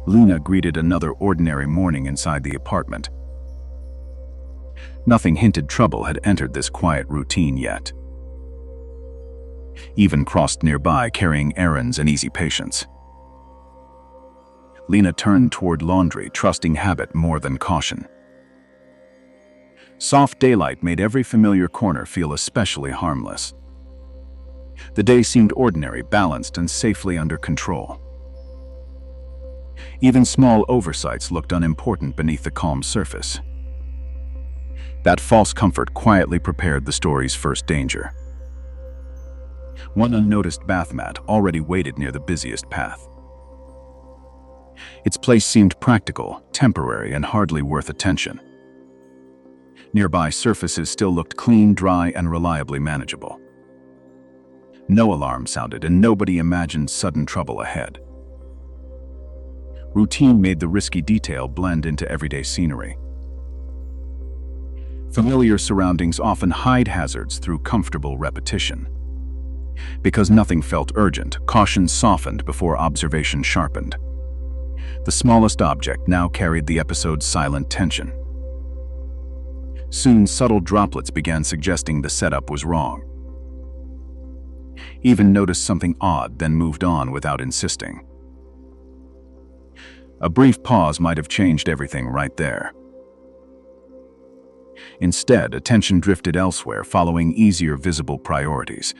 Lena greeted another ordinary morning inside the apartment. Nothing hinted trouble had entered this quiet routine yet. Even crossed nearby, carrying errands and easy patience. Lena turned toward laundry, trusting habit more than caution. Soft daylight made every familiar corner feel especially harmless. The day seemed ordinary, balanced, and safely under control. Even small oversights looked unimportant beneath the calm surface. That false comfort quietly prepared the story's first danger. One unnoticed bath mat already waited near the busiest path. Its place seemed practical, temporary, and hardly worth attention. Nearby surfaces still looked clean, dry, and reliably manageable. No alarm sounded, and nobody imagined sudden trouble ahead. Routine made the risky detail blend into everyday scenery. Familiar surroundings often hide hazards through comfortable repetition. Because nothing felt urgent, caution softened before observation sharpened. The smallest object now carried the episode's silent tension. Soon, subtle droplets began suggesting the setup was wrong. Even noticed something odd, then moved on without insisting. A brief pause might have changed everything right there. Instead, attention drifted elsewhere, following easier visible priorities.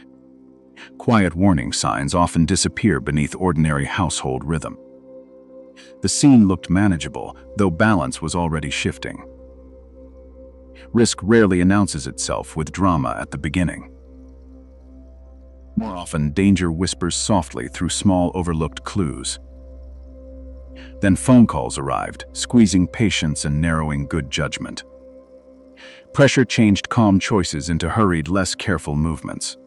Quiet warning signs often disappear beneath ordinary household rhythm. The scene looked manageable, though balance was already shifting. Risk rarely announces itself with drama at the beginning. More often, danger whispers softly through small overlooked clues. Then phone calls arrived, squeezing patience and narrowing good judgment. Pressure changed calm choices into hurried, less careful movements.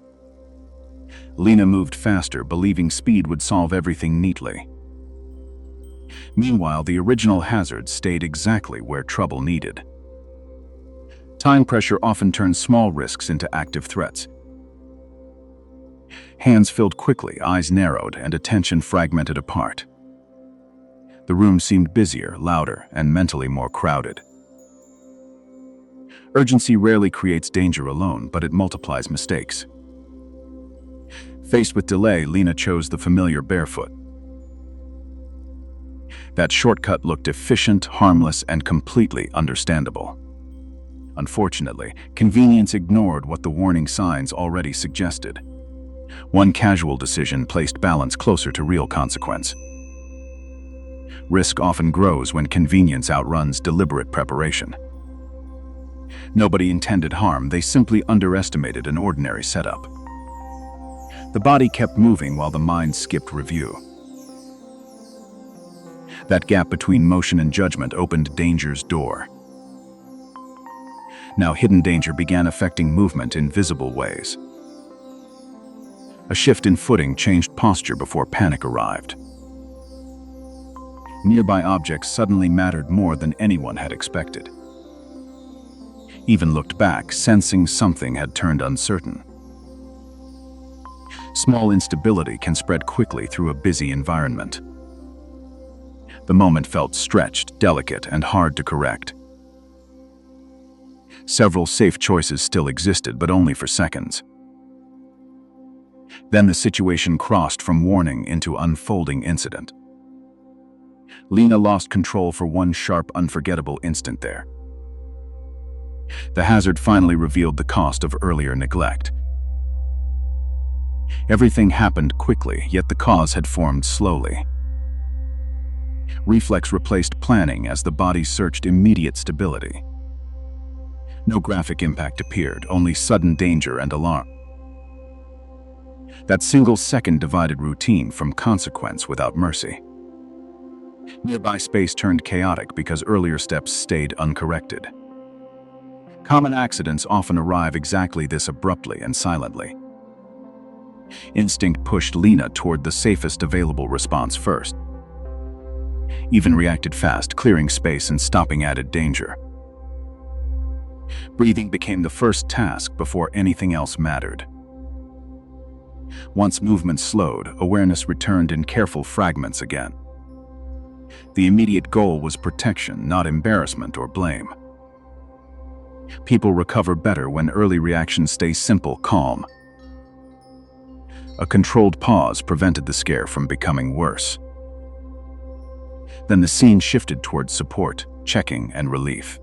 Lena moved faster, believing speed would solve everything neatly. Meanwhile, the original hazard stayed exactly where trouble needed. Time pressure often turns small risks into active threats. Hands filled quickly, eyes narrowed, and attention fragmented apart. The room seemed busier, louder, and mentally more crowded. Urgency rarely creates danger alone, but it multiplies mistakes. Faced with delay, Lena chose the familiar barefoot. That shortcut looked efficient, harmless, and completely understandable. Unfortunately, convenience ignored what the warning signs already suggested. One casual decision placed balance closer to real consequence. Risk often grows when convenience outruns deliberate preparation. Nobody intended harm, they simply underestimated an ordinary setup. The body kept moving while the mind skipped review. That gap between motion and judgment opened danger's door. Now hidden danger began affecting movement in visible ways. A shift in footing changed posture before panic arrived. Nearby objects suddenly mattered more than anyone had expected. Even looked back, sensing something had turned uncertain. Small instability can spread quickly through a busy environment. The moment felt stretched, delicate, and hard to correct. Several safe choices still existed, but only for seconds. Then the situation crossed from warning into unfolding incident. Lena lost control for one sharp, unforgettable instant there. The hazard finally revealed the cost of earlier neglect. Everything happened quickly, yet the cause had formed slowly. Reflex replaced planning as the body searched immediate stability. No graphic impact appeared, only sudden danger and alarm. That single second divided routine from consequence without mercy. Nearby space turned chaotic because earlier steps stayed uncorrected. Common accidents often arrive exactly this abruptly and silently. Instinct pushed Lena toward the safest available response first. Even reacted fast, clearing space and stopping added danger. Breathing became the first task before anything else mattered. Once movement slowed, awareness returned in careful fragments again. The immediate goal was protection, not embarrassment or blame. People recover better when early reactions stay simple, calm. A controlled pause prevented the scare from becoming worse. Then the scene shifted towards support, checking, and relief.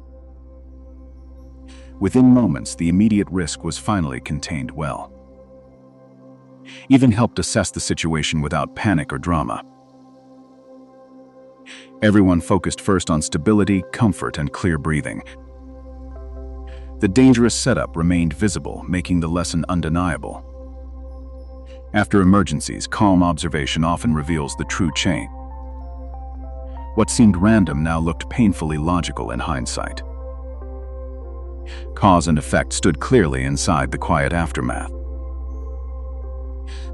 Within moments, the immediate risk was finally contained well. Even helped assess the situation without panic or drama. Everyone focused first on stability, comfort, and clear breathing. The dangerous setup remained visible, making the lesson undeniable. After emergencies, calm observation often reveals the true chain. What seemed random now looked painfully logical in hindsight. Cause and effect stood clearly inside the quiet aftermath.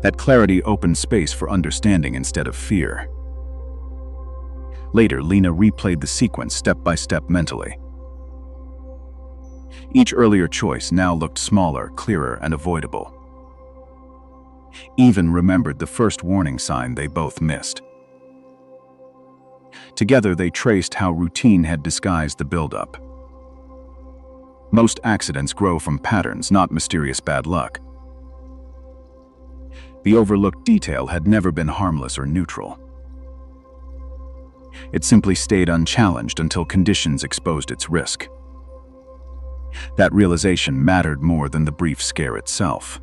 That clarity opened space for understanding instead of fear. Later, Lena replayed the sequence step by step mentally. Each earlier choice now looked smaller, clearer, and avoidable. Even remembered the first warning sign they both missed. Together, they traced how routine had disguised the buildup. Most accidents grow from patterns, not mysterious bad luck. The overlooked detail had never been harmless or neutral. It simply stayed unchallenged until conditions exposed its risk. That realization mattered more than the brief scare itself.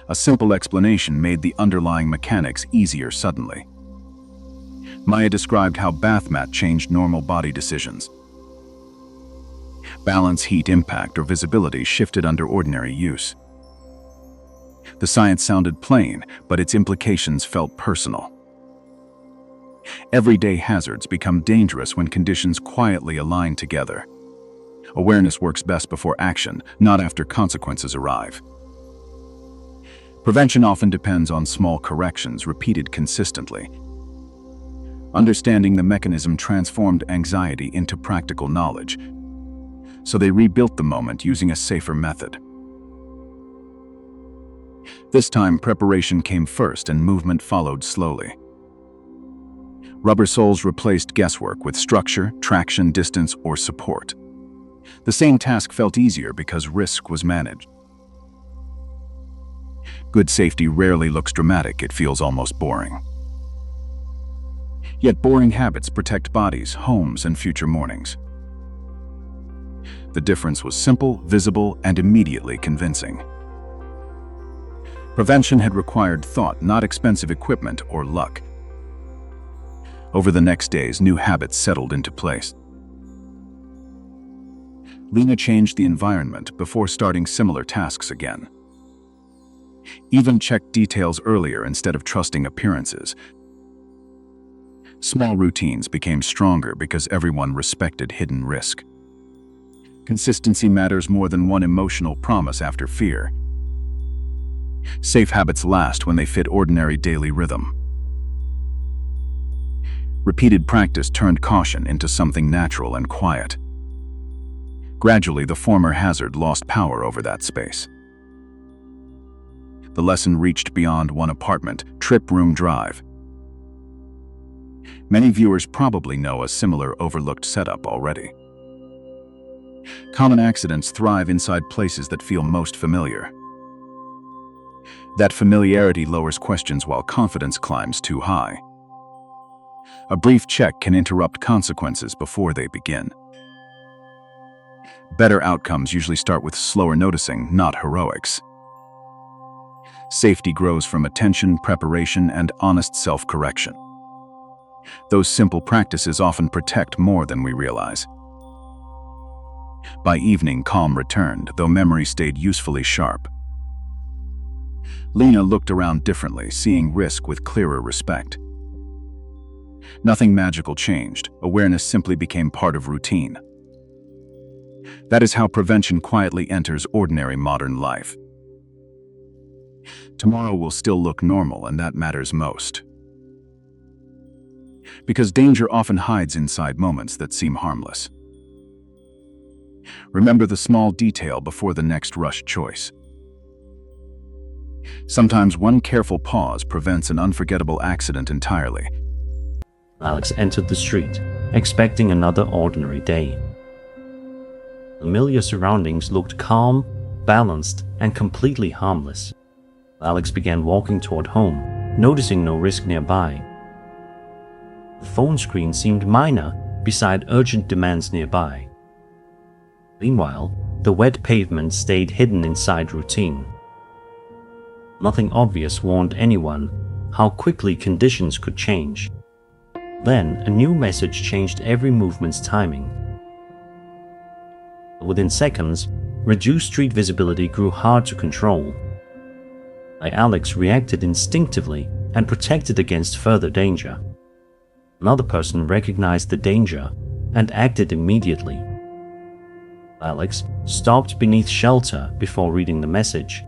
A simple explanation made the underlying mechanics easier suddenly. Maya described how bath mat changed normal body decisions. Balance, heat, impact, or visibility shifted under ordinary use. The science sounded plain, but its implications felt personal. Everyday hazards become dangerous when conditions quietly align together. Awareness works best before action, not after consequences arrive. Prevention often depends on small corrections repeated consistently. Understanding the mechanism transformed anxiety into practical knowledge, so they rebuilt the moment using a safer method. This time, preparation came first and movement followed slowly. Rubber soles replaced guesswork with structure, traction, distance, or support. The same task felt easier because risk was managed. Good safety rarely looks dramatic, it feels almost boring. Yet boring habits protect bodies, homes, and future mornings. The difference was simple, visible, and immediately convincing. Prevention had required thought, not expensive equipment or luck. Over the next days, new habits settled into place. Lena changed the environment before starting similar tasks again. Even checked details earlier instead of trusting appearances. Small routines became stronger because everyone respected hidden risk. Consistency matters more than one emotional promise after fear. Safe habits last when they fit ordinary daily rhythm. Repeated practice turned caution into something natural and quiet. Gradually, the former hazard lost power over that space. The lesson reached beyond one apartment, trip room drive. Many viewers probably know a similar overlooked setup already. Common accidents thrive inside places that feel most familiar. That familiarity lowers questions while confidence climbs too high. A brief check can interrupt consequences before they begin. Better outcomes usually start with slower noticing, not heroics. Safety grows from attention, preparation, and honest self-correction. Those simple practices often protect more than we realize. By evening, calm returned, though memory stayed usefully sharp. Lena looked around differently, seeing risk with clearer respect. Nothing magical changed. Awareness simply became part of routine. That is how prevention quietly enters ordinary modern life. Tomorrow will still look normal, and that matters most. Because danger often hides inside moments that seem harmless. Remember the small detail before the next rushed choice. Sometimes one careful pause prevents an unforgettable accident entirely. Alex entered the street, expecting another ordinary day. Familiar surroundings looked calm, balanced, and completely harmless. Alex began walking toward home, noticing no risk nearby. The phone screen seemed minor beside urgent demands nearby. Meanwhile, the wet pavement stayed hidden inside routine. Nothing obvious warned anyone how quickly conditions could change. Then, a new message changed every movement's timing. Within seconds, reduced street visibility grew hard to control. Alex reacted instinctively and protected against further danger. Another person recognized the danger and acted immediately. Alex stopped beneath shelter before reading the message.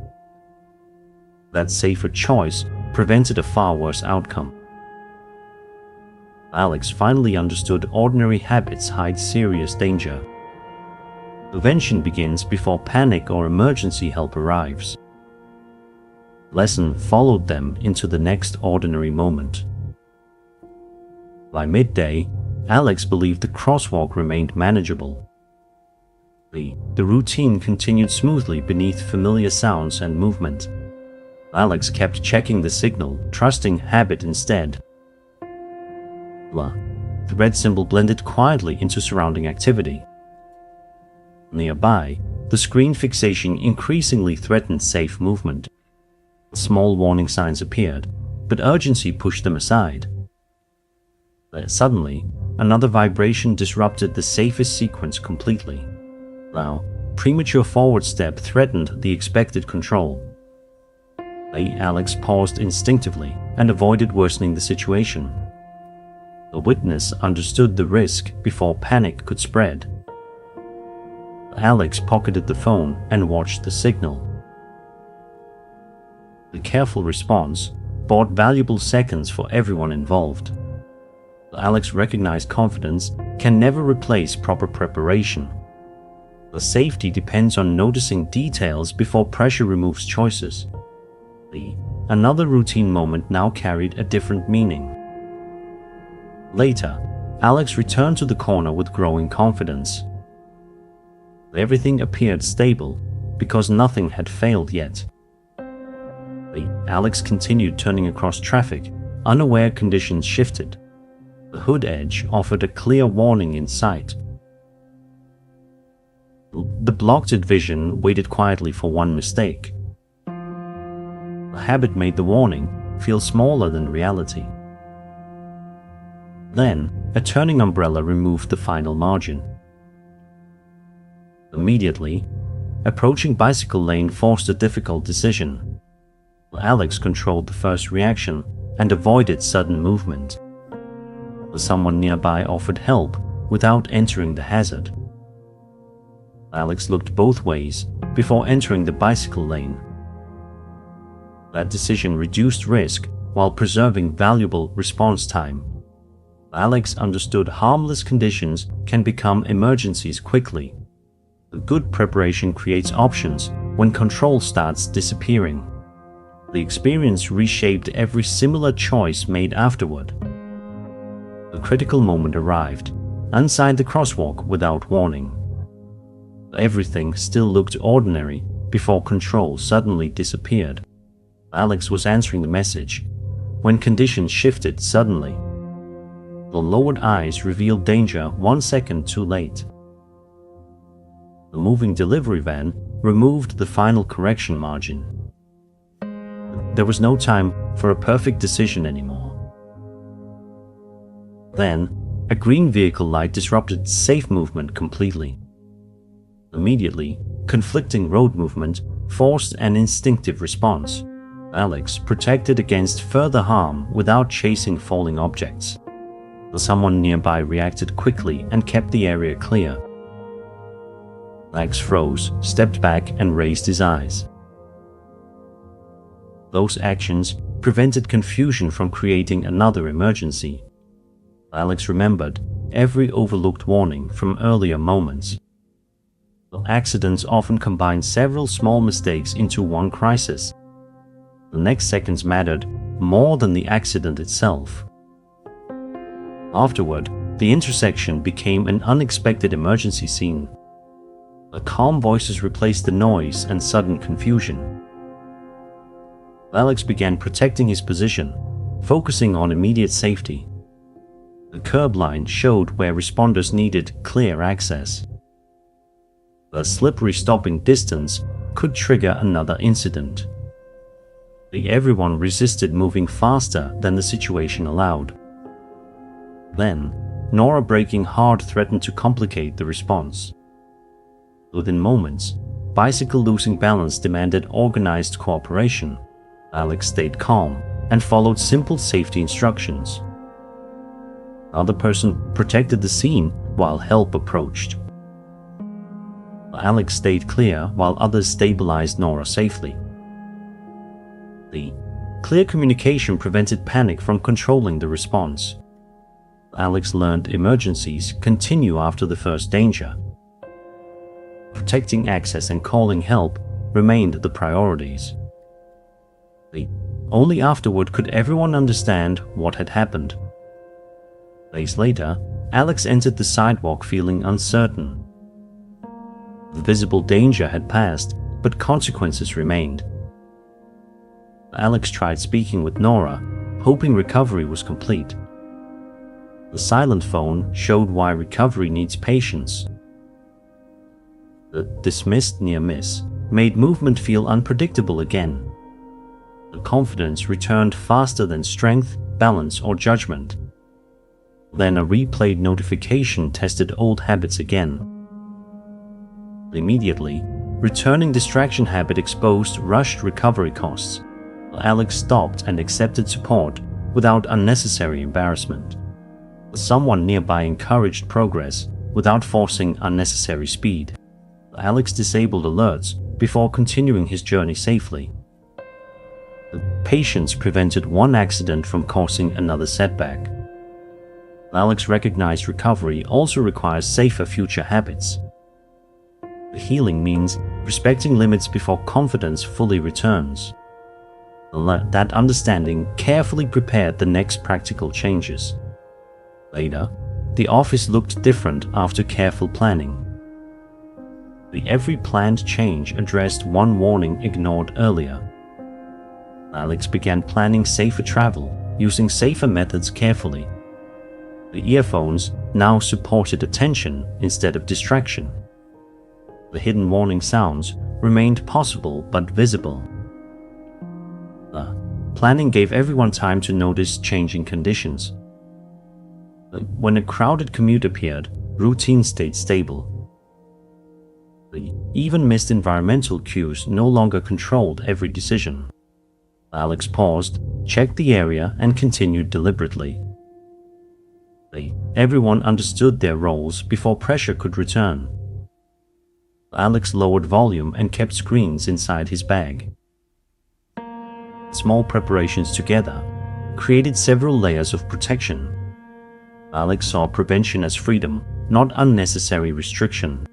That safer choice prevented a far worse outcome. Alex finally understood ordinary habits hide serious danger. Prevention begins before panic or emergency help arrives. Lesson followed them into the next ordinary moment. By midday, Alex believed the crosswalk remained manageable. The routine continued smoothly beneath familiar sounds and movement. Alex kept checking the signal, trusting habit instead. The red symbol blended quietly into surrounding activity. Nearby, the screen fixation increasingly threatened safe movement. Small warning signs appeared, but urgency pushed them aside. Suddenly, another vibration disrupted the safest sequence completely. Now, premature forward step threatened the expected control. Alex paused instinctively and avoided worsening the situation. The witness understood the risk before panic could spread. Alex pocketed the phone and watched the signal. The careful response bought valuable seconds for everyone involved. Alex recognized confidence can never replace proper preparation. The safety depends on noticing details before pressure removes choices. Another routine moment now carried a different meaning. Later, Alex returned to the corner with growing confidence. Everything appeared stable because nothing had failed yet. Alex continued turning across traffic, unaware conditions shifted. The hood edge offered a clear warning in sight. The blocked vision waited quietly for one mistake. The habit made the warning feel smaller than reality. Then, a turning umbrella removed the final margin. Immediately, approaching bicycle lane forced a difficult decision. Alex controlled the first reaction and avoided sudden movement. Someone nearby offered help without entering the hazard. Alex looked both ways before entering the bicycle lane. That decision reduced risk while preserving valuable response time. Alex understood harmless conditions can become emergencies quickly. The good preparation creates options when control starts disappearing. The experience reshaped every similar choice made afterward. The critical moment arrived, inside the crosswalk without warning. Everything still looked ordinary before control suddenly disappeared. Alex was answering the message when conditions shifted suddenly. The lowered eyes revealed danger 1 second too late. The moving delivery van removed the final correction margin. There was no time for a perfect decision anymore. Then, a green vehicle light disrupted safe movement completely. Immediately, conflicting road movement forced an instinctive response. Alex protected against further harm without chasing falling objects. Someone nearby reacted quickly and kept the area clear. Alex froze, stepped back, and raised his eyes. Those actions prevented confusion from creating another emergency. Alex remembered every overlooked warning from earlier moments. Accidents often combine several small mistakes into one crisis. The next seconds mattered more than the accident itself. Afterward, the intersection became an unexpected emergency scene. The calm voices replaced the noise and sudden confusion. Alex began protecting his position, focusing on immediate safety. The curb line showed where responders needed clear access. The slippery stopping distance could trigger another incident. Everyone resisted moving faster than the situation allowed. Then, Nora braking hard threatened to complicate the response. Within moments, bicycle losing balance demanded organized cooperation. Alex stayed calm and followed simple safety instructions. The other person protected the scene while help approached. Alex stayed clear while others stabilized Nora safely. The clear communication prevented panic from controlling the response. Alex learned emergencies continue after the first danger. Protecting access and calling help remained the priorities. Only afterward could everyone understand what had happened. Days later, Alex entered the sidewalk feeling uncertain. The visible danger had passed, but consequences remained. Alex tried speaking with Nora, hoping recovery was complete. The silent phone showed why recovery needs patience. The dismissed near miss made movement feel unpredictable again. The confidence returned faster than strength, balance, or judgment. Then a replayed notification tested old habits again. Immediately, returning distraction habit exposed rushed recovery costs. Alex stopped and accepted support without unnecessary embarrassment. Someone nearby encouraged progress without forcing unnecessary speed. Alex disabled alerts before continuing his journey safely. The patience prevented one accident from causing another setback. Alex recognized recovery also requires safer future habits. The healing means respecting limits before confidence fully returns. That understanding carefully prepared the next practical changes. Later, the office looked different after careful planning. Every planned change addressed one warning ignored earlier. Alex began planning safer travel, using safer methods carefully. The earphones now supported attention instead of distraction. The hidden warning sounds remained possible but visible. Planning gave everyone time to notice changing conditions. When a crowded commute appeared, routine stayed stable. Even missed environmental cues no longer controlled every decision. Alex paused, checked the area, and continued deliberately. Everyone understood their roles before pressure could return. Alex lowered volume and kept screens inside his bag. Small preparations together created several layers of protection. Alex saw prevention as freedom, not unnecessary restriction.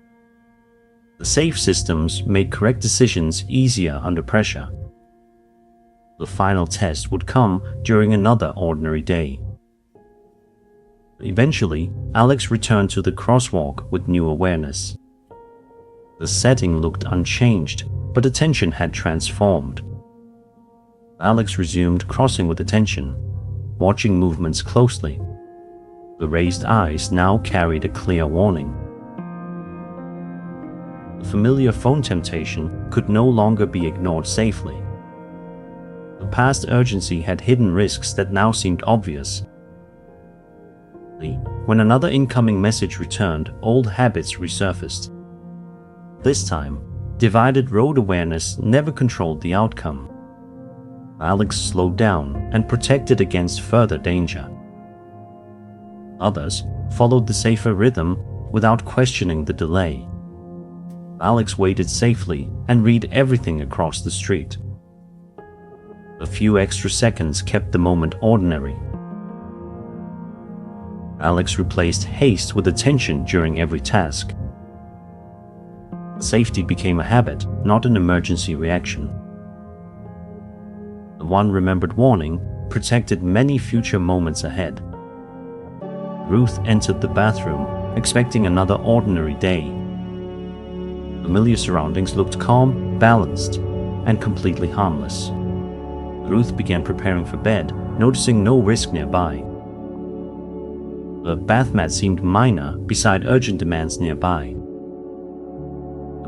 The safe systems made correct decisions easier under pressure. The final test would come during another ordinary day. Eventually, Alex returned to the crosswalk with new awareness. The setting looked unchanged, but attention had transformed. Alex resumed crossing with attention, watching movements closely. The raised eyes now carried a clear warning. The familiar phone temptation could no longer be ignored safely. The past urgency had hidden risks that now seemed obvious. When another incoming message returned, old habits resurfaced. This time, divided road awareness never controlled the outcome. Alex slowed down and protected against further danger. Others followed the safer rhythm without questioning the delay. Alex waited safely and read everything across the street. A few extra seconds kept the moment ordinary. Alex replaced haste with attention during every task. Safety became a habit, not an emergency reaction. The one remembered warning protected many future moments ahead. Ruth entered the bathroom, expecting another ordinary day. Familiar surroundings looked calm, balanced, and completely harmless. Ruth began preparing for bed, noticing no risk nearby. The bath mat seemed minor beside urgent demands nearby.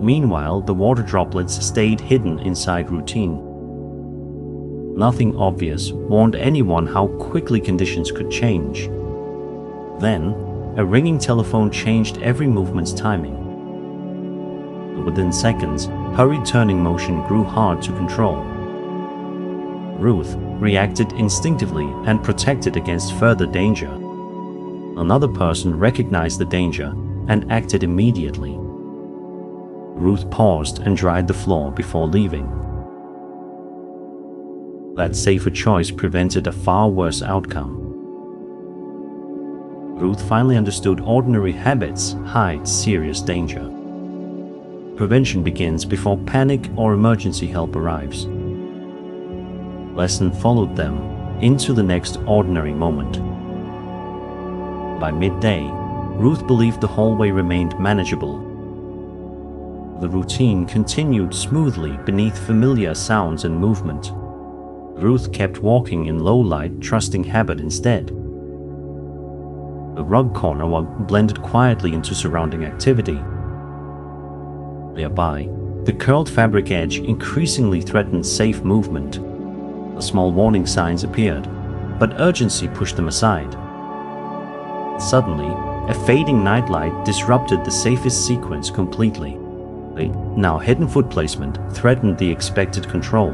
Meanwhile, the water droplets stayed hidden inside routine. Nothing obvious warned anyone how quickly conditions could change. Then, a ringing telephone changed every movement's timing. Within seconds, hurried turning motion grew hard to control. Ruth reacted instinctively and protected against further danger. Another person recognized the danger and acted immediately. Ruth paused and dried the floor before leaving. That safer choice prevented a far worse outcome. Ruth finally understood ordinary habits hide serious danger. Prevention begins before panic or emergency help arrives. Lesson followed them into the next ordinary moment. By midday, Ruth believed the hallway remained manageable. The routine continued smoothly beneath familiar sounds and movement. Ruth kept walking in low light, trusting habit instead. The rug corner blended quietly into surrounding activity. Nearby, the curled fabric edge increasingly threatened safe movement. Small warning signs appeared, but urgency pushed them aside. Suddenly, a fading nightlight disrupted the safest sequence completely. The now hidden foot placement threatened the expected control.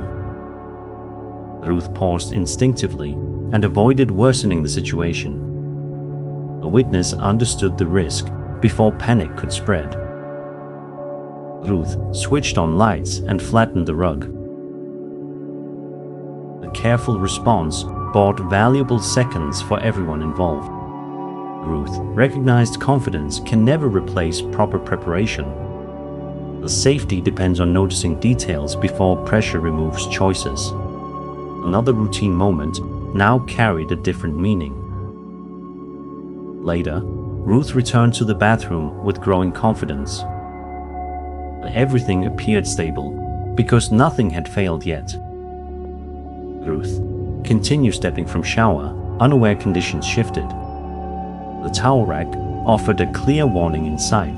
Ruth paused instinctively and avoided worsening the situation. A witness understood the risk before panic could spread. Ruth switched on lights and flattened the rug. The careful response bought valuable seconds for everyone involved. Ruth recognized confidence can never replace proper preparation. The safety depends on noticing details before pressure removes choices. Another routine moment now carried a different meaning. Later, Ruth returned to the bathroom with growing confidence. Everything appeared stable, because nothing had failed yet. Ruth continued stepping from shower, unaware conditions shifted. The towel rack offered a clear warning in sight.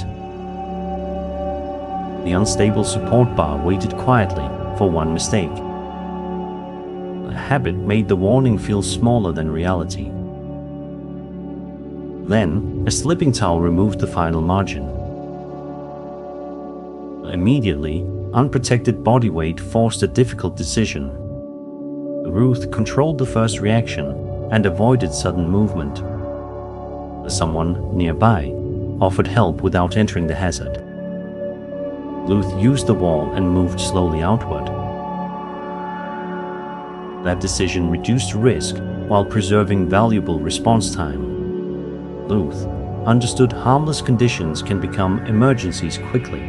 The unstable support bar waited quietly for one mistake. A habit made the warning feel smaller than reality. Then, a slipping towel removed the final margin. Immediately, unprotected body weight forced a difficult decision. Ruth controlled the first reaction and avoided sudden movement. Someone nearby offered help without entering the hazard. Ruth used the wall and moved slowly outward. That decision reduced risk while preserving valuable response time. Ruth understood harmless conditions can become emergencies quickly.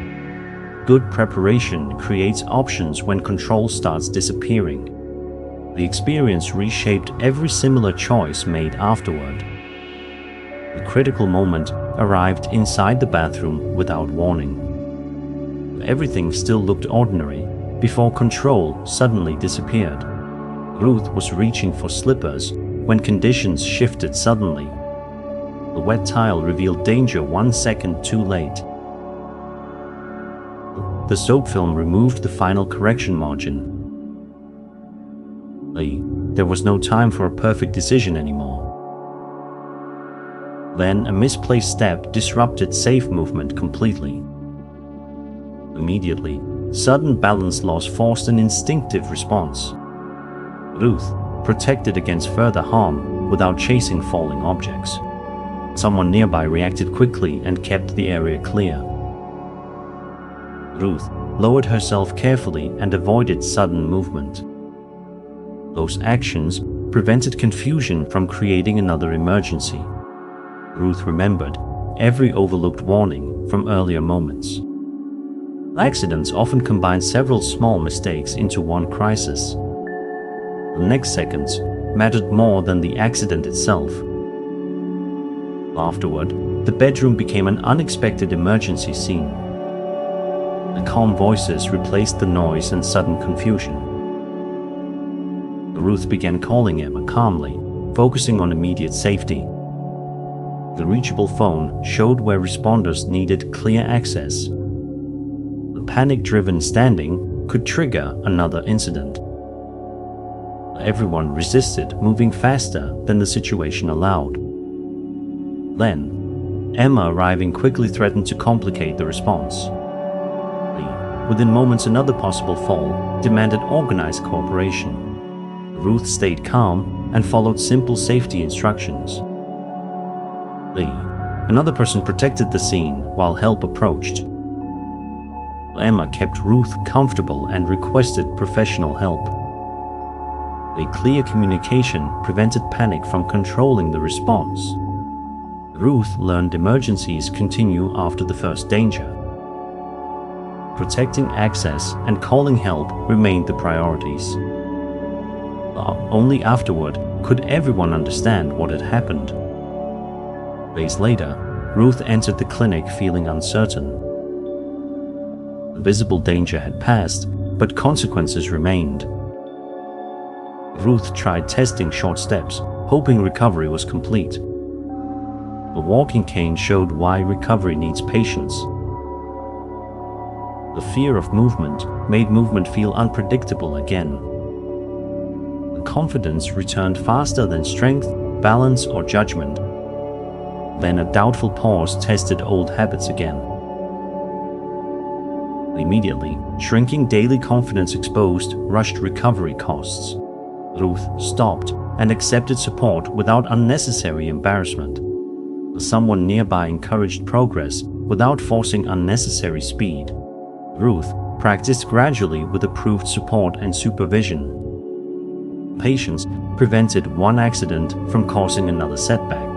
Good preparation creates options when control starts disappearing. The experience reshaped every similar choice made afterward. The critical moment arrived inside the bathroom without warning. Everything still looked ordinary before control suddenly disappeared. Ruth was reaching for slippers when conditions shifted suddenly. The wet tile revealed danger 1 second too late. The soap film removed the final correction margin. There was no time for a perfect decision anymore. Then a misplaced step disrupted safe movement completely. Immediately, sudden balance loss forced an instinctive response. Ruth protected against further harm without chasing falling objects. Someone nearby reacted quickly and kept the area clear. Ruth lowered herself carefully and avoided sudden movement. Those actions prevented confusion from creating another emergency. Ruth remembered every overlooked warning from earlier moments. Accidents often combine several small mistakes into one crisis. The next seconds mattered more than the accident itself. Afterward, the bedroom became an unexpected emergency scene. The calm voices replaced the noise and sudden confusion. Ruth began calling Emma calmly, focusing on immediate safety. The reachable phone showed where responders needed clear access. The panic-driven standing could trigger another incident. Everyone resisted, moving faster than the situation allowed. Then, Emma arriving quickly threatened to complicate the response. Within moments, another possible fall demanded organized cooperation. Ruth stayed calm and followed simple safety instructions. Another person protected the scene while help approached. Emma kept Ruth comfortable and requested professional help. A clear communication prevented panic from controlling the response. Ruth learned emergencies continue after the first danger. Protecting access and calling help remained the priorities. Only afterward could everyone understand what had happened. Days later, Ruth entered the clinic feeling uncertain. The visible danger had passed, but consequences remained. Ruth tried testing short steps, hoping recovery was complete. The walking cane showed why recovery needs patience. The fear of movement made movement feel unpredictable again. The confidence returned faster than strength, balance, or judgment. Then a doubtful pause tested old habits again. Immediately, shrinking daily confidence exposed rushed recovery costs. Ruth stopped and accepted support without unnecessary embarrassment. Someone nearby encouraged progress without forcing unnecessary speed. Ruth practiced gradually with approved support and supervision. Patience prevented one accident from causing another setback.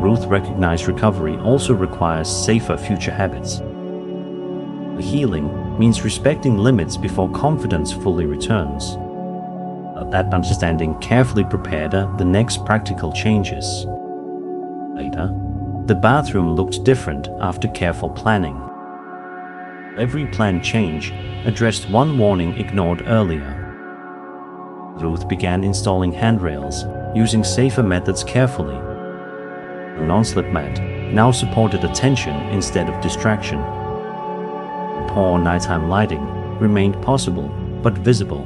Ruth recognized recovery also requires safer future habits. Healing means respecting limits before confidence fully returns. That understanding carefully prepared the next practical changes. Later, the bathroom looked different after careful planning. Every planned change addressed one warning ignored earlier. Ruth began installing handrails, using safer methods carefully. The non-slip mat now supported attention instead of distraction. Poor nighttime lighting remained possible but visible.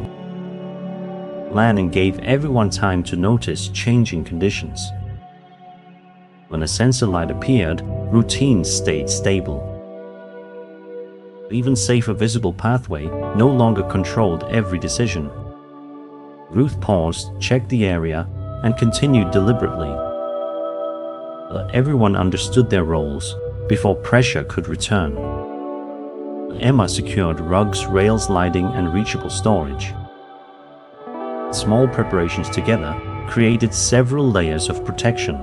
Planning gave everyone time to notice changing conditions. When a sensor light appeared, routines stayed stable. Even safer visible pathway no longer controlled every decision. Ruth paused, checked the area, and continued deliberately. Everyone understood their roles before pressure could return. Emma secured rugs, rails, lighting, and reachable storage. Small preparations together created several layers of protection.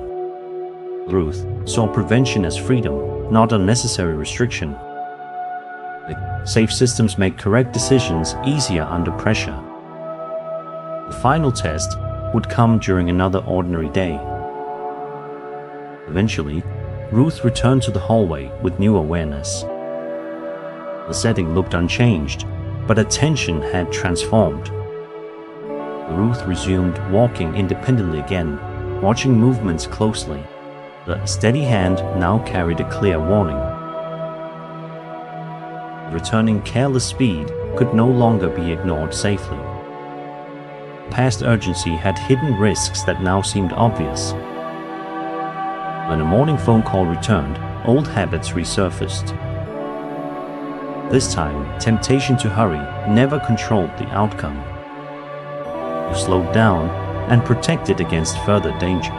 Ruth saw prevention as freedom, not unnecessary restriction. Safe systems make correct decisions easier under pressure. The final test would come during another ordinary day. Eventually, Ruth returned to the hallway with new awareness. The setting looked unchanged, but attention had transformed. Ruth resumed walking independently again, watching movements closely. The steady hand now carried a clear warning. Returning careless speed could no longer be ignored safely. Past urgency had hidden risks that now seemed obvious. When a morning phone call returned, old habits resurfaced. This time, temptation to hurry never controlled the outcome. You slowed down and protected against further danger.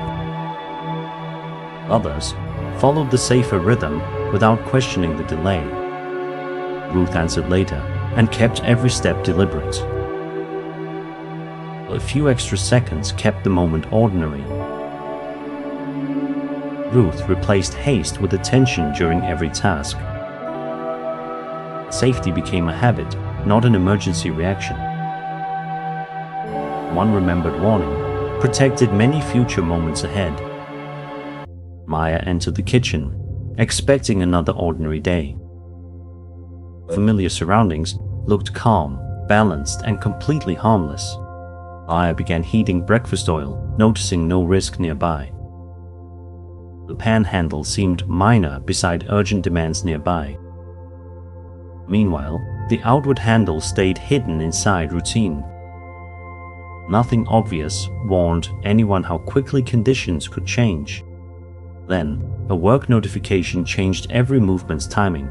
Others followed the safer rhythm without questioning the delay. Ruth answered later and kept every step deliberate. A few extra seconds kept the moment ordinary. Ruth replaced haste with attention during every task. Safety became a habit, not an emergency reaction. One remembered warning protected many future moments ahead. Maya entered the kitchen, expecting another ordinary day. Familiar surroundings looked calm, balanced, and completely harmless. Maya began heating breakfast oil, noticing no risk nearby. The pan handle seemed minor beside urgent demands nearby. Meanwhile, the outward handle stayed hidden inside routine. Nothing obvious warned anyone how quickly conditions could change. Then, a work notification changed every movement's timing.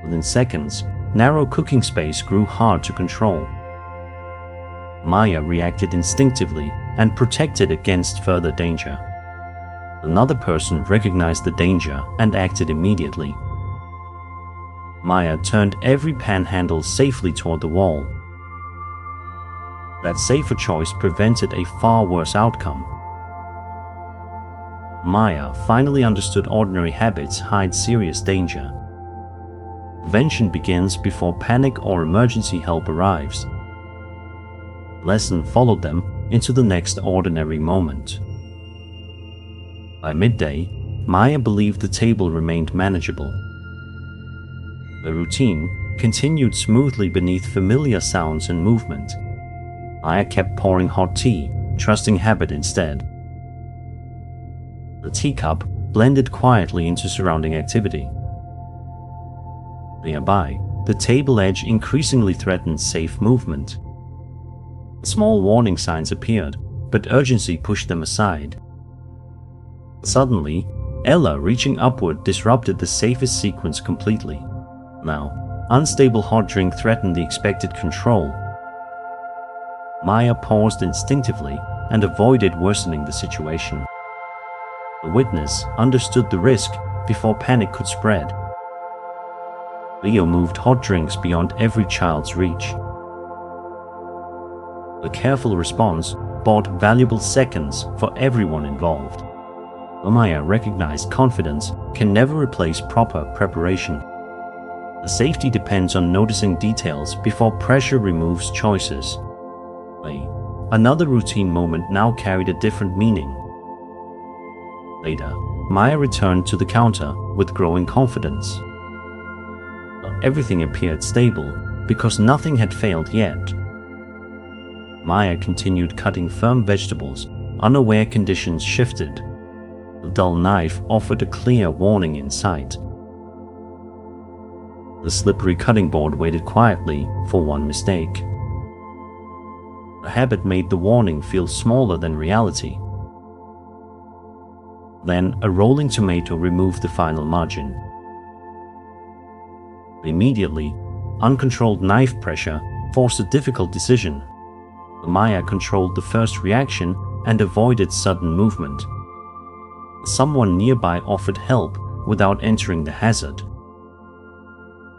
Within seconds, narrow cooking space grew hard to control. Maya reacted instinctively and protected against further danger. Another person recognized the danger and acted immediately. Maya turned every pan handle safely toward the wall. That safer choice prevented a far worse outcome. Maya finally understood ordinary habits hide serious danger. Prevention begins before panic or emergency help arrives. Lesson followed them into the next ordinary moment. By midday, Maya believed the table remained manageable. The routine continued smoothly beneath familiar sounds and movement. Maya kept pouring hot tea, trusting habit instead. The teacup blended quietly into surrounding activity. Nearby, the table edge increasingly threatened safe movement. Small warning signs appeared, but urgency pushed them aside. Suddenly, Ella reaching upward disrupted the safest sequence completely. Now, unstable hot drink threatened the expected control. Maya paused instinctively and avoided worsening the situation. The witness understood the risk before panic could spread. Leo moved hot drinks beyond every child's reach. The careful response bought valuable seconds for everyone involved. Maya recognized confidence can never replace proper preparation. The safety depends on noticing details before pressure removes choices. Another routine moment now carried a different meaning. Later, Maya returned to the counter with growing confidence. Everything appeared stable because nothing had failed yet. Maya continued cutting firm vegetables, unaware conditions shifted. The dull knife offered a clear warning in sight. The slippery cutting board waited quietly for one mistake. The habit made the warning feel smaller than reality. Then a rolling tomato removed the final margin. Immediately, uncontrolled knife pressure forced a difficult decision. Maya controlled the first reaction and avoided sudden movement. Someone nearby offered help without entering the hazard.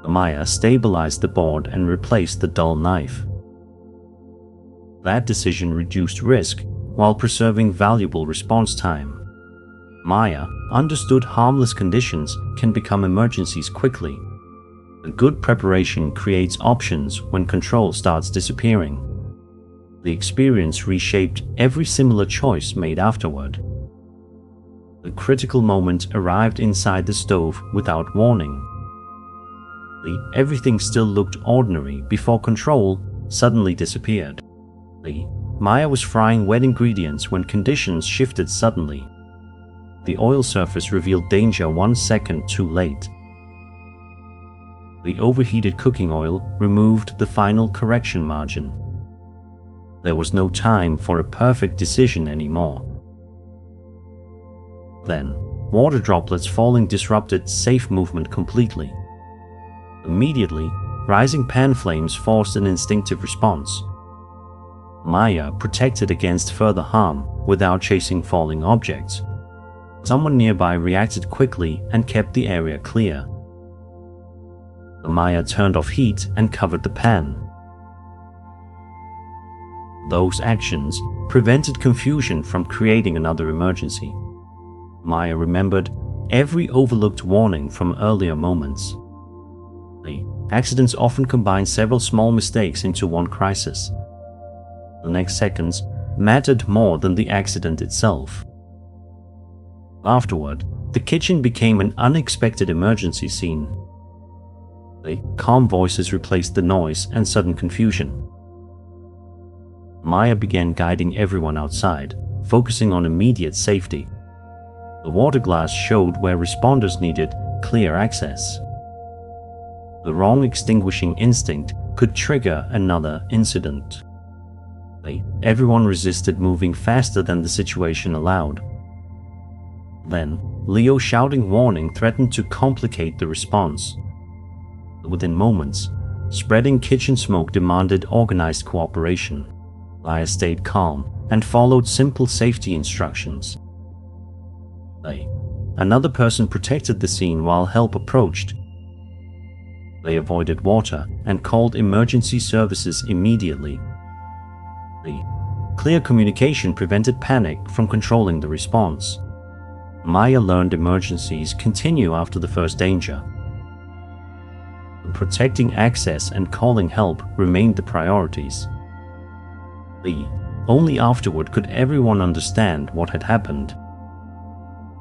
Maya stabilized the board and replaced the dull knife. That decision reduced risk while preserving valuable response time. Maya understood harmless conditions can become emergencies quickly. A good preparation creates options when control starts disappearing. The experience reshaped every similar choice made afterward. The critical moment arrived inside the stove without warning. Everything still looked ordinary before control suddenly disappeared. Maya was frying wet ingredients when conditions shifted suddenly. The oil surface revealed danger 1 second too late. The overheated cooking oil removed the final correction margin. There was no time for a perfect decision anymore. Then, water droplets falling disrupted safe movement completely. Immediately, rising pan flames forced an instinctive response. Maya protected against further harm without chasing falling objects. Someone nearby reacted quickly and kept the area clear. Maya turned off heat and covered the pan. Those actions prevented confusion from creating another emergency. Maya remembered every overlooked warning from earlier moments. Accidents often combine several small mistakes into one crisis. The next seconds mattered more than the accident itself. Afterward, the kitchen became an unexpected emergency scene. The calm voices replaced the noise and sudden confusion. Maya began guiding everyone outside, focusing on immediate safety. The water glass showed where responders needed clear access. The wrong extinguishing instinct could trigger another incident. Everyone resisted, moving faster than the situation allowed. Then, Leo's shouting warning threatened to complicate the response. Within moments, spreading kitchen smoke demanded organized cooperation. Maya stayed calm and followed simple safety instructions. Another person protected the scene while help approached. They avoided water and called emergency services immediately. Clear communication prevented panic from controlling the response. Maya learned emergencies continue after the first danger. Protecting access and calling help remained the priorities. Only afterward could everyone understand what had happened.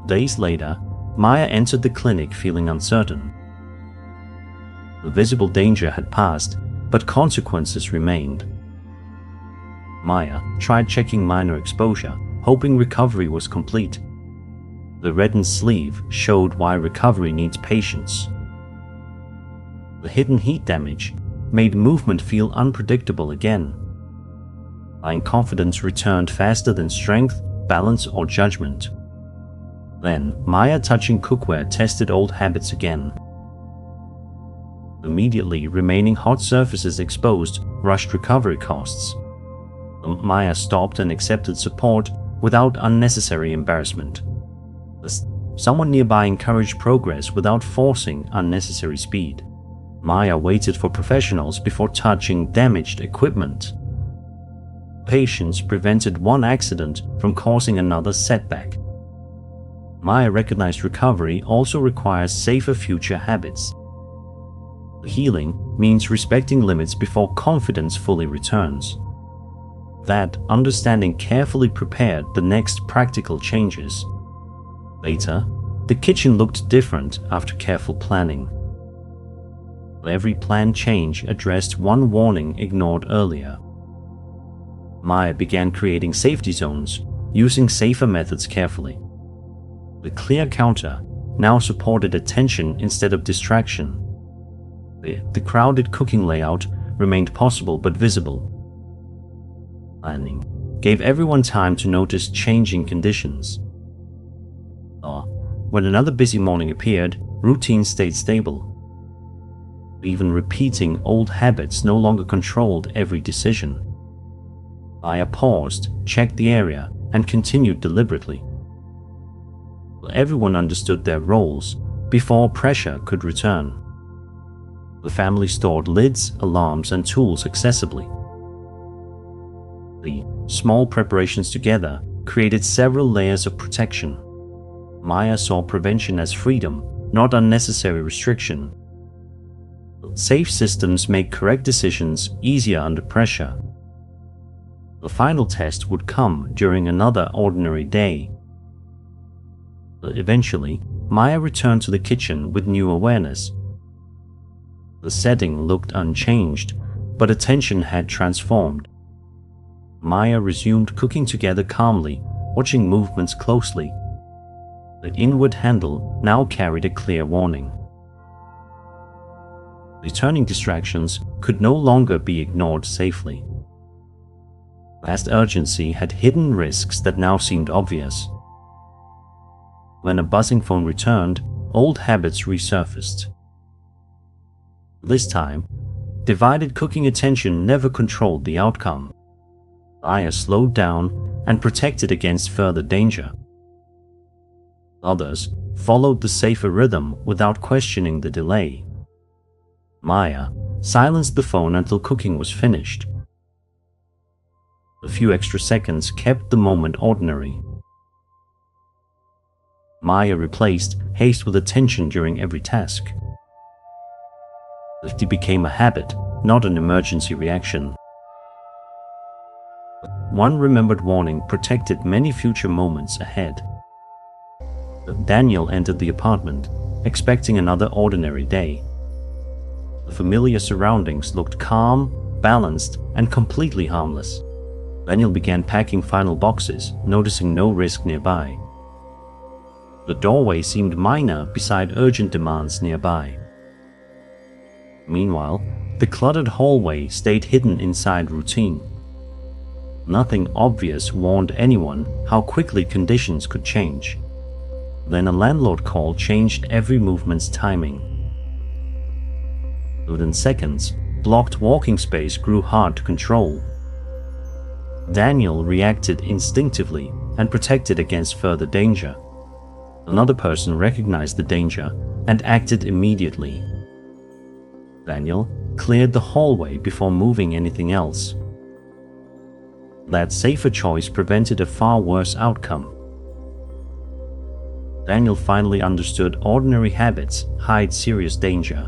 Days later, Maya entered the clinic feeling uncertain. The visible danger had passed, but consequences remained. Maya tried checking minor exposure, hoping recovery was complete. The reddened sleeve showed why recovery needs patience. The hidden heat damage made movement feel unpredictable again. Maya's confidence returned faster than strength, balance, or judgment. Then, Maya touching cookware tested old habits again. Immediately remaining hot surfaces exposed rushed recovery costs. Maya stopped and accepted support without unnecessary embarrassment. Someone nearby encouraged progress without forcing unnecessary speed. Maya waited for professionals before touching damaged equipment. Patience prevented one accident from causing another setback. Maya recognized recovery also requires safer future habits. Healing means respecting limits before confidence fully returns. That understanding carefully prepared the next practical changes. Later, the kitchen looked different after careful planning. Every planned change addressed one warning ignored earlier. Maya began creating safety zones, using safer methods carefully. The clear counter now supported attention instead of distraction. The crowded cooking layout remained possible but visible. Planning gave everyone time to notice changing conditions. When another busy morning appeared, routine stayed stable. Even repeating old habits no longer controlled every decision. Maya paused, checked the area, and continued deliberately. Everyone understood their roles before pressure could return. The family stored lids, alarms, and tools accessibly. The small preparations together created several layers of protection. Maya saw prevention as freedom, not unnecessary restriction. Safe systems make correct decisions easier under pressure. The final test would come during another ordinary day. Eventually, Maya returned to the kitchen with new awareness. The setting looked unchanged, but attention had transformed. Maya resumed cooking together calmly, watching movements closely. The inward handle now carried a clear warning. Returning distractions could no longer be ignored safely. Past urgency had hidden risks that now seemed obvious. When a buzzing phone returned, old habits resurfaced. This time, divided cooking attention never controlled the outcome. Maya slowed down and protected against further danger. Others followed the safer rhythm without questioning the delay. Maya silenced the phone until cooking was finished. A few extra seconds kept the moment ordinary. Maya replaced haste with attention during every task. Safety became a habit, not an emergency reaction. One remembered warning protected many future moments ahead. Daniel entered the apartment, expecting another ordinary day. The familiar surroundings looked calm, balanced, and completely harmless. Daniel began packing final boxes, noticing no risk nearby. The doorway seemed minor beside urgent demands nearby. Meanwhile, the cluttered hallway stayed hidden inside routine. Nothing obvious warned anyone how quickly conditions could change. Then a landlord call changed every movement's timing. Within seconds, blocked walking space grew hard to control. Daniel reacted instinctively and protected against further danger. Another person recognized the danger and acted immediately. Daniel cleared the hallway before moving anything else. That safer choice prevented a far worse outcome. Daniel finally understood ordinary habits hide serious danger.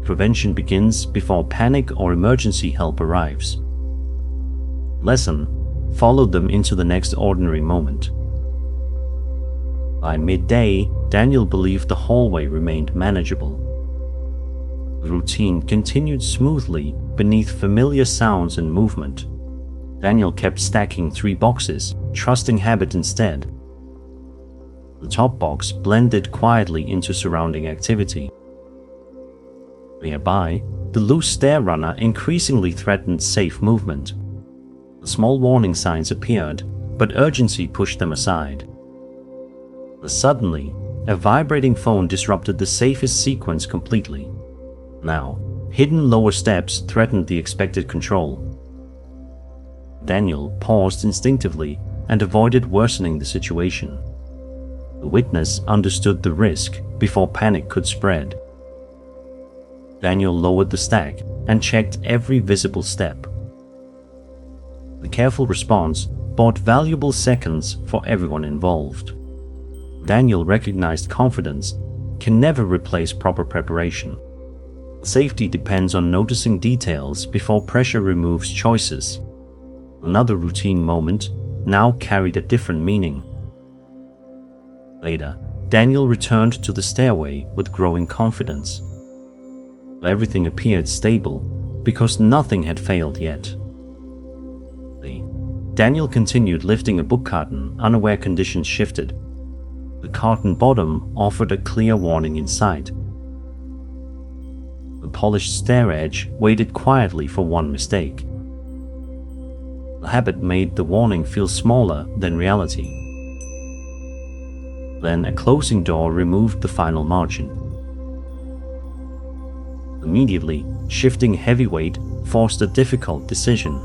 Prevention begins before panic or emergency help arrives. Lesson followed them into the next ordinary moment. By midday, Daniel believed the hallway remained manageable. The routine continued smoothly beneath familiar sounds and movement. Daniel kept stacking 3 boxes, trusting habit instead. The top box blended quietly into surrounding activity. Nearby, the loose stair runner increasingly threatened safe movement. Small warning signs appeared, but urgency pushed them aside. Suddenly, a vibrating phone disrupted the safest sequence completely. Now, hidden lower steps threatened the expected control. Daniel paused instinctively and avoided worsening the situation. The witness understood the risk before panic could spread. Daniel lowered the stack and checked every visible step. The careful response bought valuable seconds for everyone involved. Daniel recognized confidence can never replace proper preparation. Safety depends on noticing details before pressure removes choices. Another routine moment now carried a different meaning. Later, Daniel returned to the stairway with growing confidence. Everything appeared stable because nothing had failed yet. Daniel continued lifting a book carton, unaware conditions shifted. The carton bottom offered a clear warning in sight. The polished stair edge waited quietly for one mistake. The habit made the warning feel smaller than reality. Then a closing door removed the final margin. Immediately, shifting heavy weight forced a difficult decision.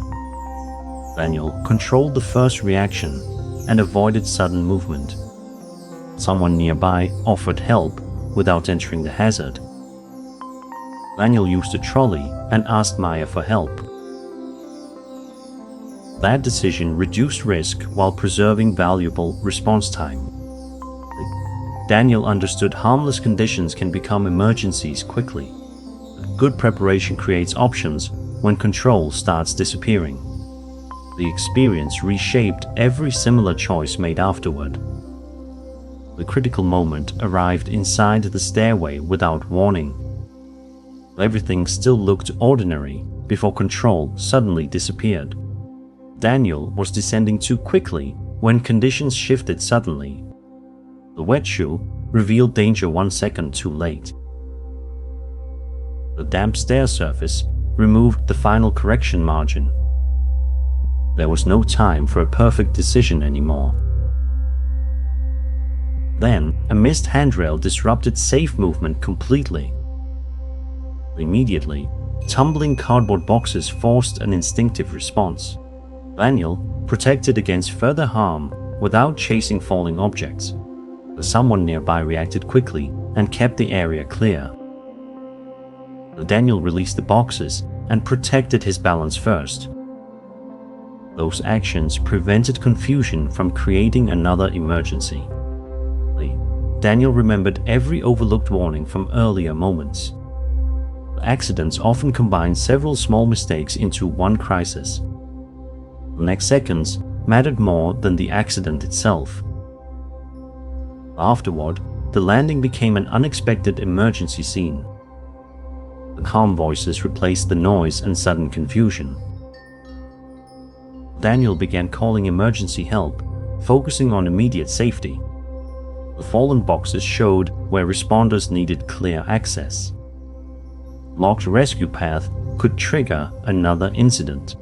Daniel controlled the first reaction and avoided sudden movement. Someone nearby offered help without entering the hazard. Daniel used a trolley and asked Maya for help. That decision reduced risk while preserving valuable response time. Daniel understood harmless conditions can become emergencies quickly. Good preparation creates options when control starts disappearing. The experience reshaped every similar choice made afterward. The critical moment arrived inside the stairway without warning. Everything still looked ordinary before control suddenly disappeared. Daniel was descending too quickly when conditions shifted suddenly. The wet shoe revealed danger 1 second too late. The damp stair surface removed the final correction margin. There was no time for a perfect decision anymore. Then, a missed handrail disrupted safe movement completely. Immediately, tumbling cardboard boxes forced an instinctive response. Daniel protected against further harm without chasing falling objects. Someone nearby reacted quickly and kept the area clear. Daniel released the boxes and protected his balance first. Those actions prevented confusion from creating another emergency. Daniel remembered every overlooked warning from earlier moments. Accidents often combine several small mistakes into one crisis. The next seconds mattered more than the accident itself. Afterward, the landing became an unexpected emergency scene. The calm voices replaced the noise and sudden confusion. Daniel began calling emergency help, focusing on immediate safety. The fallen boxes showed where responders needed clear access. Locked rescue path could trigger another incident.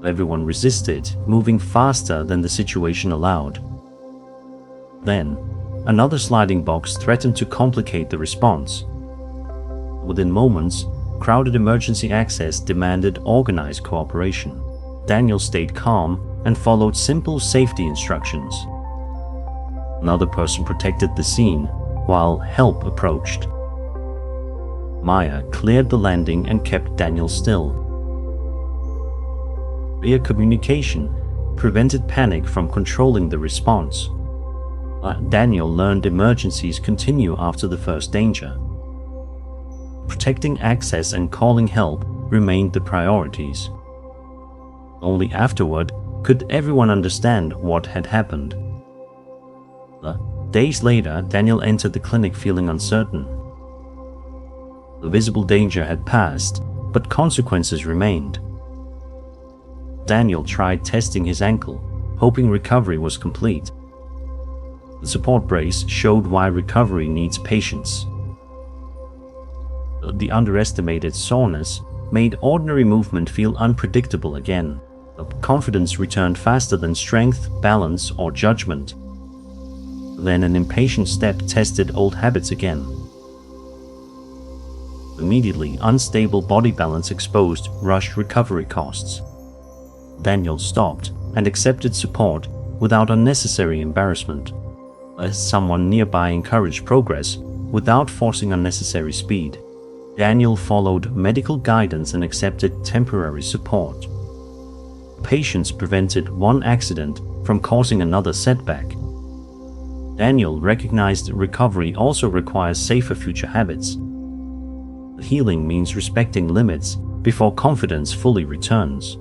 Everyone resisted, moving faster than the situation allowed. Then, another sliding box threatened to complicate the response. Within moments, crowded emergency access demanded organized cooperation. Daniel stayed calm and followed simple safety instructions. Another person protected the scene while help approached. Maya cleared the landing and kept Daniel still. Clear communication prevented panic from controlling the response. Daniel learned emergencies continue after the first danger. Protecting access and calling help remained the priorities. Only afterward could everyone understand what had happened. Days later, Daniel entered the clinic feeling uncertain. The visible danger had passed, but consequences remained. Daniel tried testing his ankle, hoping recovery was complete. The support brace showed why recovery needs patience. The underestimated soreness made ordinary movement feel unpredictable again. Confidence returned faster than strength, balance, or judgment. Then an impatient step tested old habits again. Immediately, unstable body balance exposed rushed recovery costs. Daniel stopped and accepted support without unnecessary embarrassment, as someone nearby encouraged progress without forcing unnecessary speed. Daniel followed medical guidance and accepted temporary support. Patience prevented one accident from causing another setback. Daniel recognized recovery also requires safer future habits. Healing means respecting limits before confidence fully returns.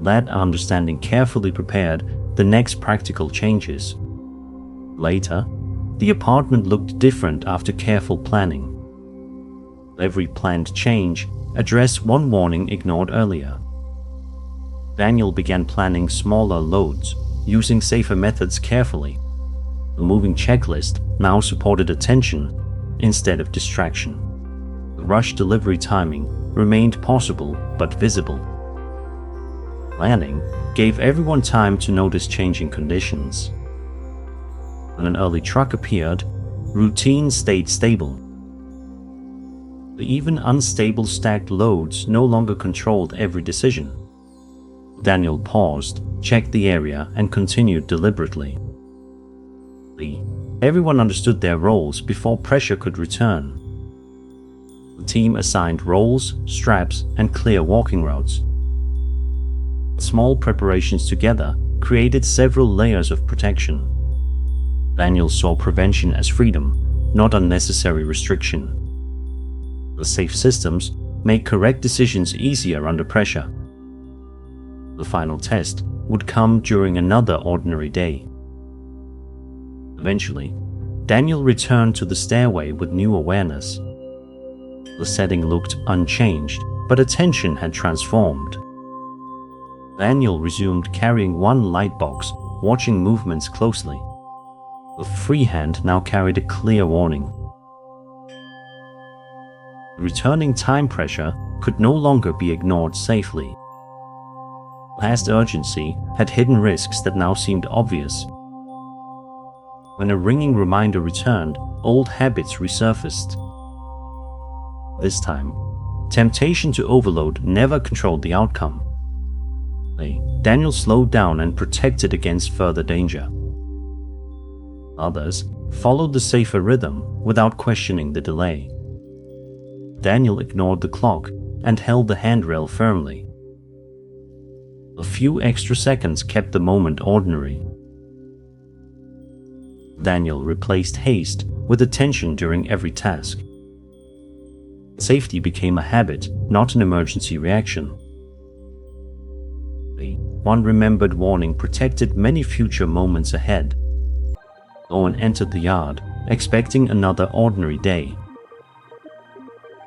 That understanding carefully prepared the next practical changes. Later, the apartment looked different after careful planning. Every planned change addressed one warning ignored earlier. Daniel began planning smaller loads, using safer methods carefully. The moving checklist now supported attention instead of distraction. The rush delivery timing remained possible but visible. Planning gave everyone time to notice changing conditions. When an early truck appeared, routine stayed stable. The even unstable stacked loads no longer controlled every decision. Daniel paused, checked the area, and continued deliberately. Everyone understood their roles before pressure could return. The team assigned roles, straps, and clear walking routes. Small preparations together created several layers of protection. Daniel saw prevention as freedom, not unnecessary restriction. The safe systems make correct decisions easier under pressure. The final test would come during another ordinary day. Eventually, Daniel returned to the stairway with new awareness. The setting looked unchanged, but attention had transformed. Daniel resumed carrying one light box, watching movements closely. The free hand now carried a clear warning. Returning time pressure could no longer be ignored safely. Past urgency had hidden risks that now seemed obvious. When a ringing reminder returned, old habits resurfaced. This time, temptation to overload never controlled the outcome. Daniel slowed down and protected against further danger. Others followed the safer rhythm without questioning the delay. Daniel ignored the clock and held the handrail firmly. A few extra seconds kept the moment ordinary. Daniel replaced haste with attention during every task. Safety became a habit, not an emergency reaction. The one remembered warning protected many future moments ahead. Owen entered the yard, expecting another ordinary day.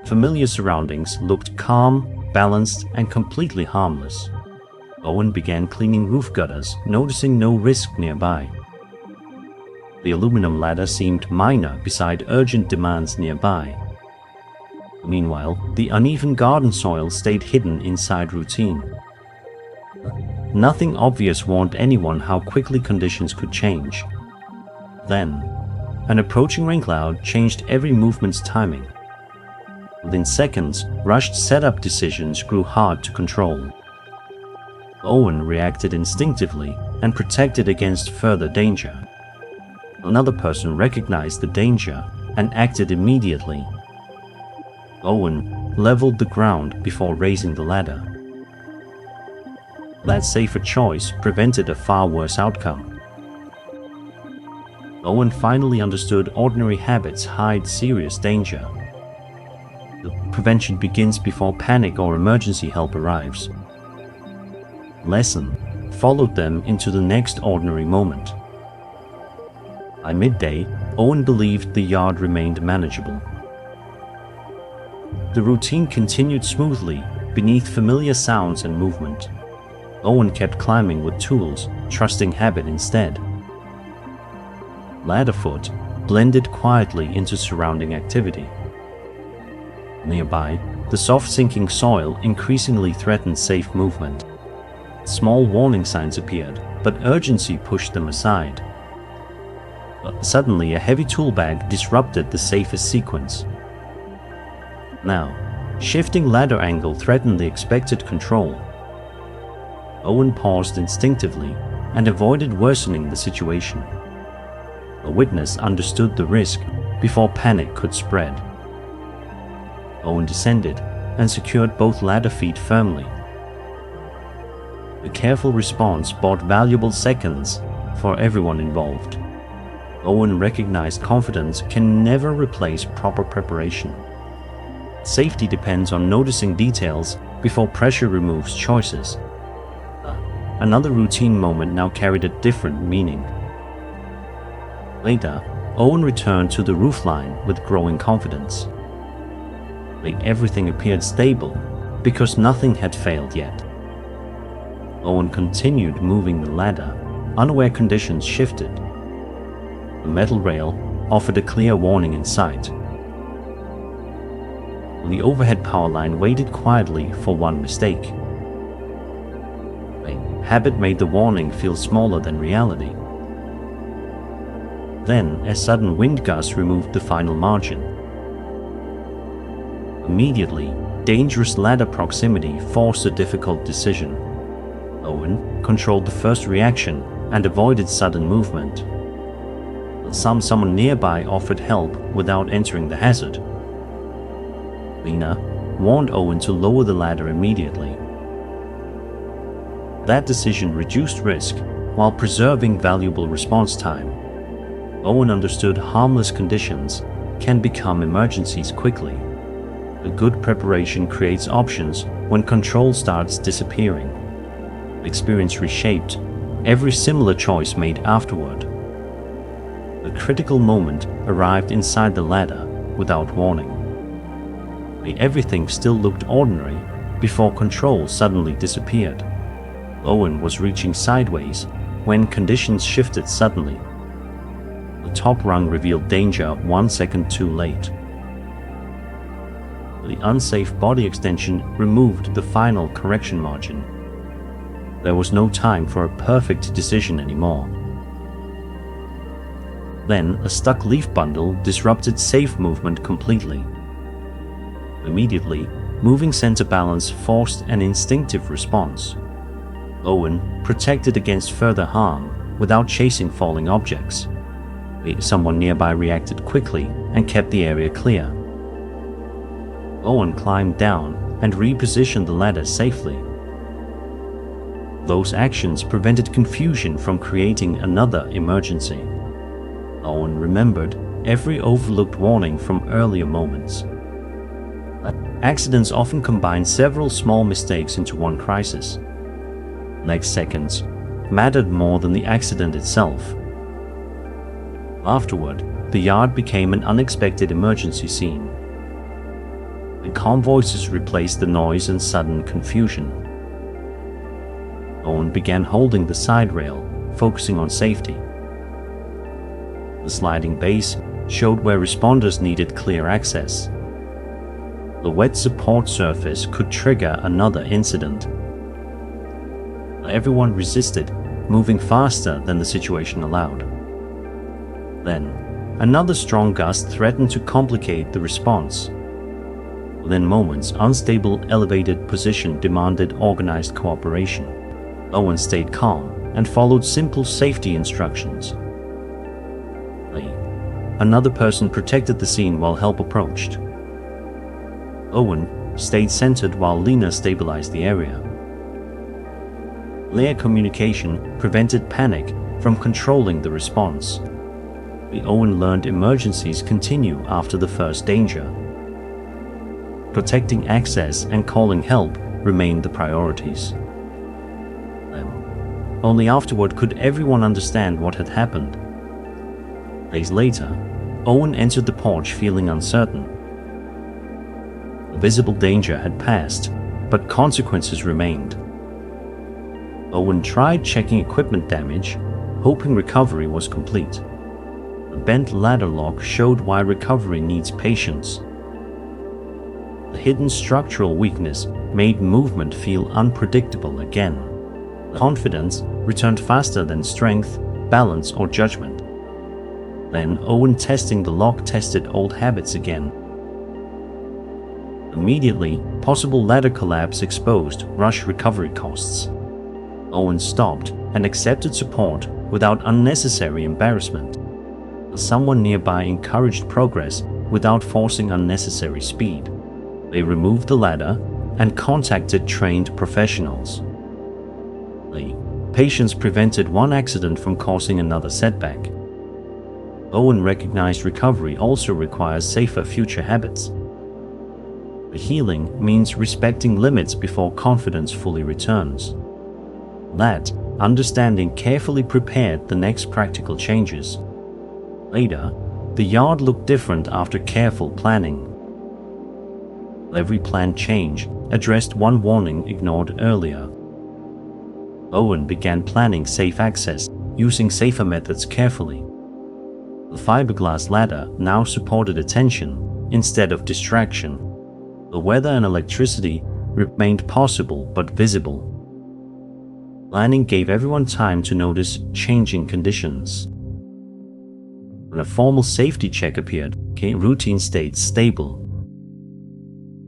Familiar surroundings looked calm, balanced, and completely harmless. Owen began cleaning roof gutters, noticing no risk nearby. The aluminum ladder seemed minor beside urgent demands nearby. Meanwhile, the uneven garden soil stayed hidden inside routine. Nothing obvious warned anyone how quickly conditions could change. Then, an approaching rain cloud changed every movement's timing. Within seconds, rushed setup decisions grew hard to control. Owen reacted instinctively and protected against further danger. Another person recognized the danger and acted immediately. Owen leveled the ground before raising the ladder. That safer choice prevented a far worse outcome. Owen finally understood ordinary habits hide serious danger. Prevention begins before panic or emergency help arrives. Lesson followed them into the next ordinary moment. By midday, Owen believed the yard remained manageable. The routine continued smoothly beneath familiar sounds and movement. Owen kept climbing with tools, trusting habit instead. Ladderfoot blended quietly into surrounding activity. Nearby, the soft sinking soil increasingly threatened safe movement. Small warning signs appeared, but urgency pushed them aside. Suddenly, a heavy tool bag disrupted the safest sequence. Now, shifting ladder angle threatened the expected control. Owen paused instinctively and avoided worsening the situation. A witness understood the risk before panic could spread. Owen descended and secured both ladder feet firmly. A careful response bought valuable seconds for everyone involved. Owen recognized confidence can never replace proper preparation. Safety depends on noticing details before pressure removes choices. Another routine moment now carried a different meaning. Later, Owen returned to the roofline with growing confidence. Everything appeared stable because nothing had failed yet. Owen continued moving the ladder, unaware conditions shifted. The metal rail offered a clear warning in sight. The overhead power line waited quietly for one mistake. Habit made the warning feel smaller than reality. Then, a sudden wind gust removed the final margin. Immediately, dangerous ladder proximity forced a difficult decision. Owen controlled the first reaction and avoided sudden movement. Someone nearby offered help without entering the hazard. Lena warned Owen to lower the ladder immediately. That decision reduced risk while preserving valuable response time. Owen understood harmless conditions can become emergencies quickly. A good preparation creates options when control starts disappearing. Experience reshaped every similar choice made afterward. The critical moment arrived inside the ladder without warning. Everything still looked ordinary before control suddenly disappeared. Owen was reaching sideways when conditions shifted suddenly. The top rung revealed danger 1 second too late. The unsafe body extension removed the final correction margin. There was no time for a perfect decision anymore. Then, a stuck leaf bundle disrupted safe movement completely. Immediately, moving center balance forced an instinctive response. Owen protected against further harm without chasing falling objects. Someone nearby reacted quickly and kept the area clear. Owen climbed down and repositioned the ladder safely. Those actions prevented confusion from creating another emergency. Owen remembered every overlooked warning from earlier moments. Accidents often combine several small mistakes into one crisis. Next seconds mattered more than the accident itself. Afterward, the yard became an unexpected emergency scene. The calm voices replaced the noise and sudden confusion. Owen began holding the side rail, focusing on safety. The sliding base showed where responders needed clear access. The wet support surface could trigger another incident. Everyone resisted, moving faster than the situation allowed. Then, another strong gust threatened to complicate the response. Within moments, unstable elevated position demanded organized cooperation. Owen stayed calm and followed simple safety instructions. Another person protected the scene while help approached. Owen stayed centered while Lena stabilized the area. Clear communication prevented panic from controlling the response. Owen learned emergencies continue after the first danger. Protecting access and calling help remained the priorities. Only afterward could everyone understand what had happened. Days later, Owen entered the porch feeling uncertain. The visible danger had passed, but consequences remained. Owen tried checking equipment damage, hoping recovery was complete. The bent ladder lock showed why recovery needs patience. The hidden structural weakness made movement feel unpredictable again. Confidence returned faster than strength, balance, or judgment. Then Owen testing the lock tested old habits again. Immediately, possible ladder collapse exposed rush recovery costs. Owen stopped and accepted support without unnecessary embarrassment. Someone nearby encouraged progress without forcing unnecessary speed. They removed the ladder and contacted trained professionals. Patience prevented one accident from causing another setback. Owen recognized recovery also requires safer future habits. The healing means respecting limits before confidence fully returns. That understanding carefully prepared the next practical changes. Later, the yard looked different after careful planning. Every planned change addressed one warning ignored earlier. Owen began planning safe access, using safer methods carefully. The fiberglass ladder now supported attention instead of distraction. The weather and electricity remained possible but visible. Planning gave everyone time to notice changing conditions. When a formal safety check appeared, routine stayed stable.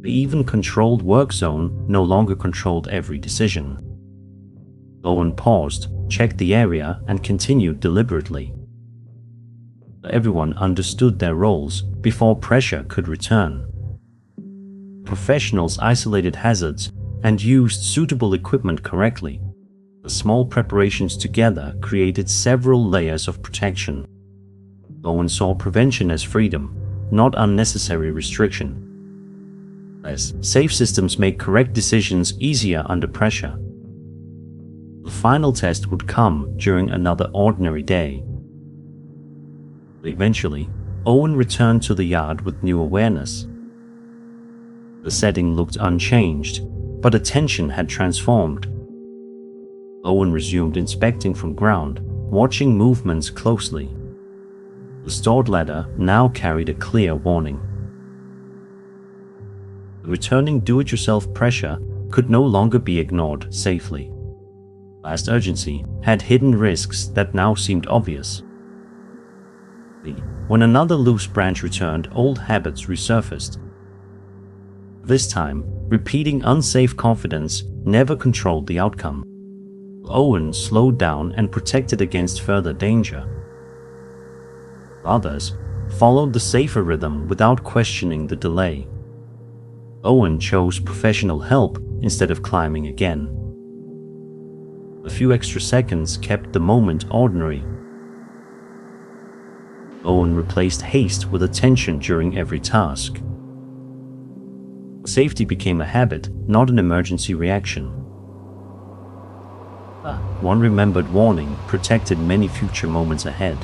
The even controlled work zone no longer controlled every decision. Owen paused, checked the area, and continued deliberately. Everyone understood their roles before pressure could return. Professionals isolated hazards and used suitable equipment correctly. The small preparations together created several layers of protection. Owen saw prevention as freedom, not unnecessary restriction. As safe systems make correct decisions easier under pressure. The final test would come during another ordinary day. Eventually, Owen returned to the yard with new awareness. The setting looked unchanged, but attention had transformed. Owen resumed inspecting from ground, watching movements closely. The stored ladder now carried a clear warning. The returning do-it-yourself pressure could no longer be ignored safely. Last urgency had hidden risks that now seemed obvious. When another loose branch returned, old habits resurfaced. This time, repeating unsafe confidence never controlled the outcome. Owen slowed down and protected against further danger. Others followed the safer rhythm without questioning the delay. Owen chose professional help instead of climbing again. A few extra seconds kept the moment ordinary. Owen replaced haste with attention during every task. Safety became a habit, not an emergency reaction. One remembered warning protected many future moments ahead.